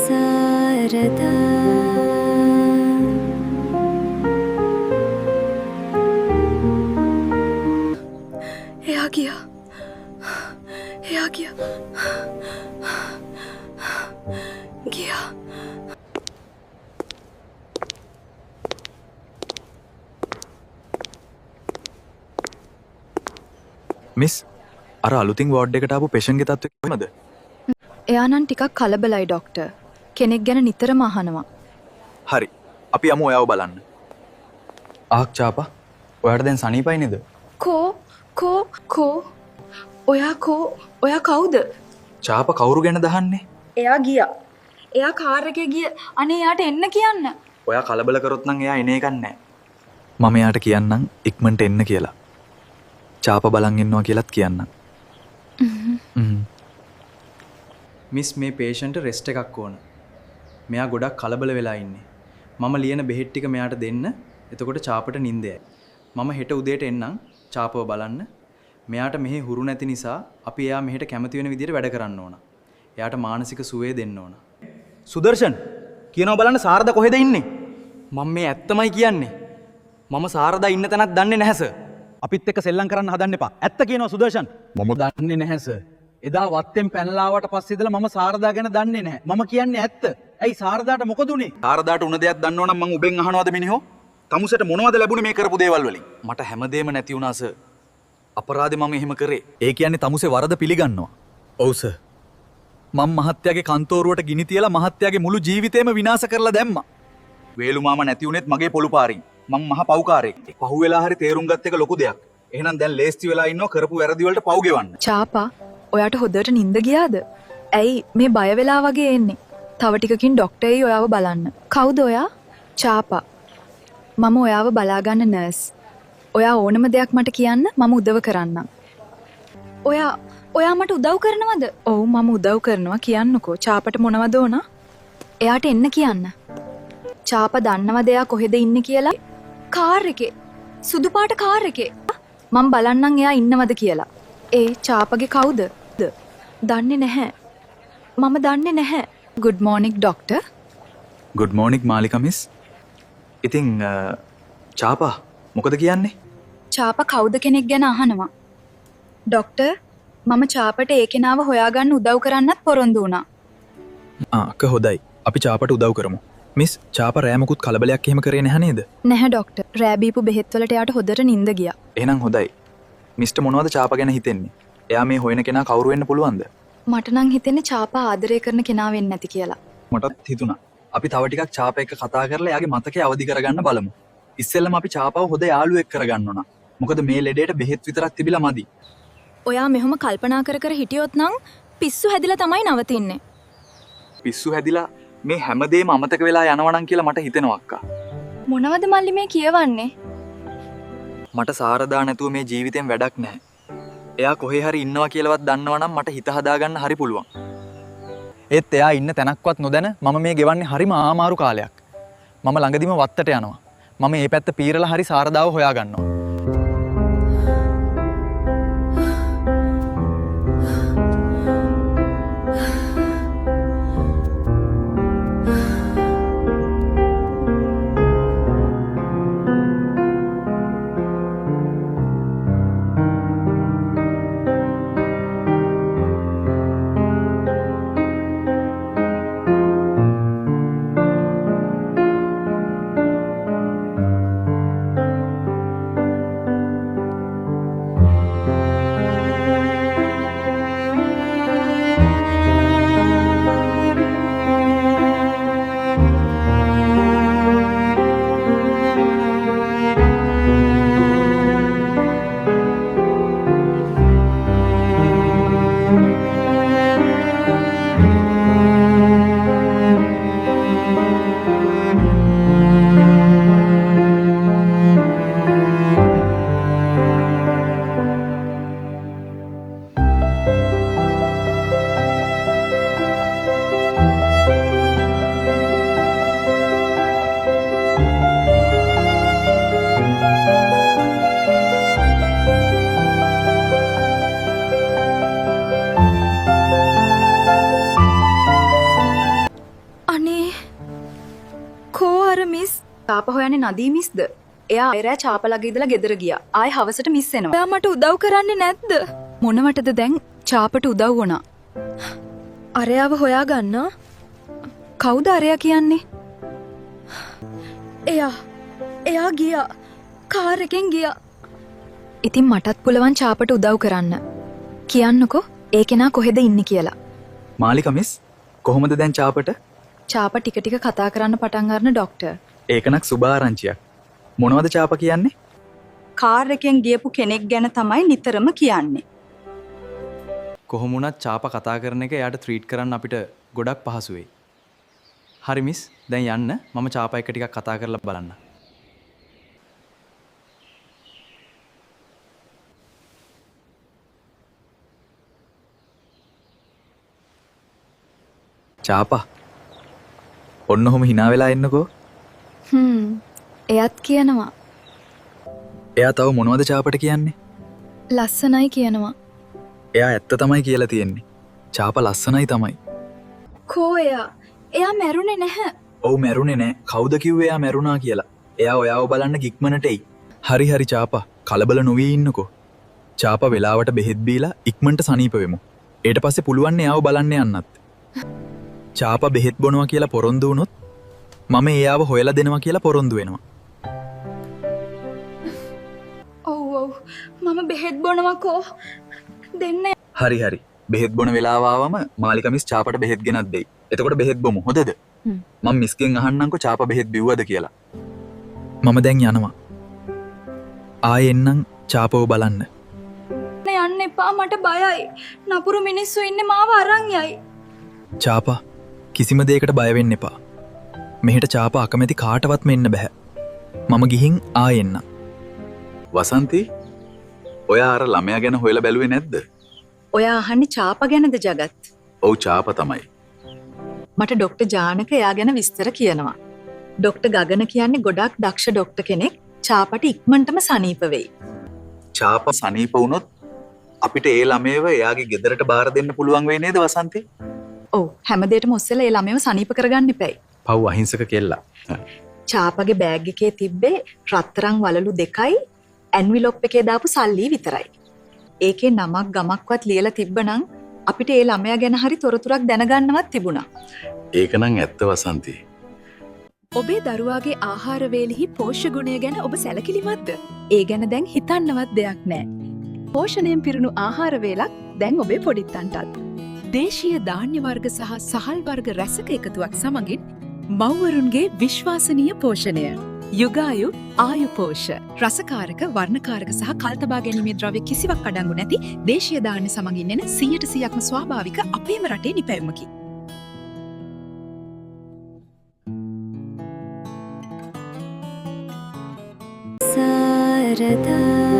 සාරදා එයා ගියා මිස් අර අලුතින් වෝඩ් එකට ආපු පේෂන්ට් ගේ තත්ත්වය කොහමද? එයා නම් ටිකක් කලබලයි ડોක්ටර්. කෙනෙක් ගැන නිතරම අහනවා. හරි. අපි යමු ඔයාව බලන්න. ආක් චාපා. ඔයාට දැන් සනීපයි නේද? ඔයා කවුද? චාපා කවුරු ගැන දහන්නේ? එයා ගියා. එයා කාර් එකේ ගිය. අනේ එයාට එන්න කියන්න. ඔයා කලබල කරොත් නම් එයා එන එකක් නැහැ. මම එයාට කියන්නම් ඉක්මනට එන්න කියලා. චාපා බලන් ඉන්නවා කියලාත් කියන්නම්. මිස් මේ පේෂන්ට් රෙස්ට් එකක් ඕන. මෙයා ගොඩක් කලබල වෙලා ඉන්නේ. මම ලියන බෙහෙත් ටික මෙයාට දෙන්න. එතකොට චාපට නිින්දයයි. මම හෙට උදේට එන්නම් චාපව බලන්න. මෙයාට මෙහි හුරු නැති නිසා අපි එයා මෙහෙට කැමති වෙන විදිහට වැඩ කරන්න ඕන. එයාට මානසික සුවය දෙන්න ඕන. සුදර්ශන් කියනවා බලන්න සාරදා කොහෙද ඉන්නේ? මම මේ ඇත්තමයි කියන්නේ. මම සාරදා ඉන්න තැනක් දන්නේ නැහැ සර්. අපිත් එක්ක සෙල්ලම් කරන්න හදන්න එපා. ඇත්ත කියනවා සුදර්ශන්. මම දන්නේ නැහැ සර්. එදා වත්තෙන් පැනලා ආවට පස්සේ ඉඳලා මම සාරදා ගැන දන්නේ නැහැ. මම කියන්නේ ඇත්ත. ඇයි සාරදාට මොකද උනේ? සාරදාට උන දෙයක් දන්නවනම් මං උබෙන් අහනවද මිනිහෝ? තමුසෙට මොනවද ලැබුණේ මේ කරපු දේවල් වලින්? මට හැමදේම නැති වුණා සර්. අපරාධේ මම එහෙම කරේ. ඒ කියන්නේ තමුසේ වරද පිළිගන්නවා. ඔව් සර්. මම මහත්තයාගේ කන්තෝරුවට ගිනි තියලා මහත්තයාගේ මුළු ජීවිතේම විනාශ කරලා දැම්මා. වේලු මාමා නැති උනේත් මගේ පොළු පාරින්. මං මහ පව්කාරයෙක්. පහුවෙලා හරි තේරුම් ගත්ත එක ලොකු දෙයක්. එහෙනම් දැන් ලේස්ති වෙලා ඉන්නව කරපු වැරදි වලට පව් ගෙවන්න. චාපා ඔයාට හොඳට නිින්ද ගියාද? ඇයි මේ බය වෙලා වගේ එන්නේ? තව ටිකකින් ડોක්ටර්යි ඔයාව බලන්න. කවුද ඔයා? චාපා. මම ඔයාව බලාගන්න නර්ස්. ඔයා ඕනම දෙයක් මට කියන්න මම උදව් කරන්නම්. ඔයා මට උදව් කරනවද? ඔව් මම උදව් කරනවා කියන්නකෝ. චාපට මොනවද ඕන? එයාට එන්න කියන්න. චාපා දන්නවද එයා කොහෙද ඉන්නේ කියලා? කාර් එකේ. සුදු පාට කාර් එකේ. මම බලන්නම් එයා ඉන්නවද කියලා. ඒ චාපගේ කවුද? දන්නේ නැහැ. මම දන්නේ නැහැ. good morning doctor. good morning මාලිකා මිස්. ඉතින් චාපා මොකද කියන්නේ? චාපා කවුද කෙනෙක් ගැන අහනවා. ડોක්ටර් මම චාපට ඒ කෙනාව හොයාගන්න උදව් කරන්නත් පොරොන්දු වුණා. අක්ක හොඳයි. අපි චාපට උදව් කරමු. මිස් චාපා රෑ මොකුත් කලබලයක් එහෙම කරේ නැහැ නේද? නැහැ ડોක්ටර්. රෑ බීපු බෙහෙත් වලට එයාට හොඳට නිින්ද ගියා. එහෙනම් හොඳයි. මිස්ටර් මොනවද චාපා ගැන හිතෙන්නේ? එයා මේ හොයන කෙනා කවුරු වෙන්න පුළුවන්ද? මට නම් හිතෙන්නේ චාපා ආදරය කරන කෙනා වෙන්න නැති කියලා. මටත් හිතුණා. අපි තව ටිකක් චාපා එක්ක කතා කරලා එයාගේ මතකය අවදි කරගන්න බලමු. ඉස්සෙල්ලම අපි චාපාව හොඳ යාළුවෙක් කරගන්න ඕන. මොකද මේ ලෙඩේට බෙහෙත් විතරක් තිබිලා මදි. ඔයා මෙහෙම කල්පනා කර හිටියොත් නම් පිස්සු හැදිලා තමයි නවතින්නේ. පිස්සු හැදිලා මේ හැමදේම අමතක වෙලා යනවා නම් කියලා මට හිතෙනවා අක්කා. මොනවද මල්ලි මේ කියවන්නේ? මට සාරදා නැතුව මේ ජීවිතෙන් වැඩක් නැහැ. එයා කොහේ හරි ඉන්නවා කියලාවත් දන්නවනම් මට හිත හදාගන්න හරි පුළුවන්. ඒත් එයා ඉන්න තැනක්වත් නොදැන මම මේ ගෙවන්නේ හරිම ආමාරු කාලයක්. මම ළඟදිම වත්තට යනවා. මම මේ පැත්ත පීරලා හරි සාරදාව හොයාගන්නවා. අර මිස් චාප හොයන්නේ නදී මිස්ද? එයා එරෑ චාප ළඟ ඉඳලා ගෙදර ගියා. ආයි හවසට මිස් එනවා. එයා මට උදව් කරන්නේ නැද්ද? මොනවටද දැන් චාපට උදව් වුණා? අරයාව හොයාගන්න. කවුද අරයා කියන්නේ? එයා ගියා. කාර් එකෙන් ගියා. ඉතින් මටත් පුළුවන් චාපට උදව් කරන්න. කියන්නකෝ ඒ කෙනා කොහෙද ඉන්නේ කියලා. මාලික මිස් කොහොමද දැන් චාපට? චාප ටික ටික කතා කරන්න පටන් ගන්න ડોක්ටර්. ඒකනක් සුභාරංචියක්. මොනවද චාප කියන්නේ? කාර් එකෙන් ගියපු කෙනෙක් ගැන තමයි නිතරම කියන්නේ. කොහොම වුණත් චාප කතා කරන එක එයාට ට්‍රීට් කරන්න අපිට ගොඩක් පහසු වෙයි. හරි මිස් දැන් යන්න මම චාපා එක ටිකක් කතා කරලා බලන්න. චාපා ඔන්න ඔහොම hina වෙලා එන්නකෝ. එයත් කියනවා එයා තව මොනවද චාපට කියන්නේ? ලස්සනයි කියනවා. එයා ඇත්ත තමයි කියලා තියෙන්නේ. චාප ලස්සනයි තමයි. කෝ එයා මැරුණේ නැහැ. ඔව් මැරුණේ නෑ. කවුද කිව්වේ එයා මැරුණා කියලා? එයා ඔයාව බලන්න ගික්මනට එයි. හරි හරි චාපා කලබල නොවී ඉන්නකෝ. චාපා වෙලාවට බෙහෙත් බීලා ඉක්මනට සනීප වෙමු. ඊට පස්සේ පුළුවන් එයාව බලන්න යන්නත්. චාපා බෙහෙත් බොනවා කියලා පොරොන්දු වුණොත් මම එයාව හොයලා දෙනවා කියලා පොරොන්දු වෙනවා. ඔව් මම බෙහෙත් බොනවකෝ දෙන්න. හරි හරි. බෙහෙත් බොන වෙලාව ආවම මාලික මිස් චාපට බෙහෙත් ගෙනත් දෙයි. එතකොට බෙහෙත් බොමු. හොඳද? මම මිස්ගෙන් අහන්නම්කෝ චාපා බෙහෙත් බිව්වද කියලා. මම දැන් යනවා. ආයෙ එන්නම් චාපව බලන්න. යන්න එපා මට බයයි. නපුරු මිනිස්සු ඉන්නේ මාව අරන් යයි. චාපා කිසිම දෙයකට බය වෙන්න එපා. මෙහෙට චාපා අකමැති කාටවත් මෙන්න බෑ. මම ගිහින් ආයෙ එන්නම්. වසන්ති ඔයා අර ළමයා ගැන හොයලා බැලුවේ නැද්ද? ඔයා අහන්නේ චාප ගැනද ජගත්? ඔව් චාපා තමයි. මට ඩොක්ටර් ජානක එයා ගැන විස්තර කියනවා. ඩොක්ටර් ගගන කියන්නේ ගොඩක් දක්ෂ ඩොක්ටර් කෙනෙක්. චාපට ඉක්මනටම සනීප වෙයි. චාපා සනීප වුණොත් අපිට ඒ ළමයව එයාගේ ගෙදරට බාර දෙන්න පුළුවන් වෙයි නේද වසන්ති? ඔව් හැමදේටම ඔස්සලා ඒ ළමයව සනීප කරගන්න එපැයි. පව් අහිංසක කෙල්ලා. චාපගේ බෑග් එකේ තිබ්බේ රත්තරන් වලලු 2යි ඇන්විලොප් එකේ දාපු සල්ලි විතරයි. ඒකේ නමක් ගමක්වත් ලියලා තිබ්බනම් අපිට ඒ ළමයා ගැන හරි තොරතුරක් දැනගන්නවත් තිබුණා. ඒකනම් ඇත්ත වසන්ති. ඔබේ දරුවාගේ ආහාර වේලෙහි පෝෂ්‍ය ගුණය ගැන ඔබ සැලකිලිමත්ද? ඒ ගැන දැන් හිතන්නවත් දෙයක් නැහැ. පෝෂණයෙන් පිරුණු ආහාර වේලක් දැන් ඔබේ පොඩිත්තන්ටත්. දේශීය ධාන්‍ය වර්ග සහ සහල් වර්ග රැසක එකතුවක් සමගින් මව්වරුන්ගේ විශ්වාසනීය පෝෂණය. යුගායු ආයුපෝෂ රසකාරක වර්ණකාරක සහ කල්තබා ගැනීමේ ද්‍රව්‍ය කිසිවක් අඩංගු නැති දේශීය ධාන්‍ය සමගින් එන 100%ක්ම ස්වාභාවික අපේම රටේ නිපැයුමකි. සරදා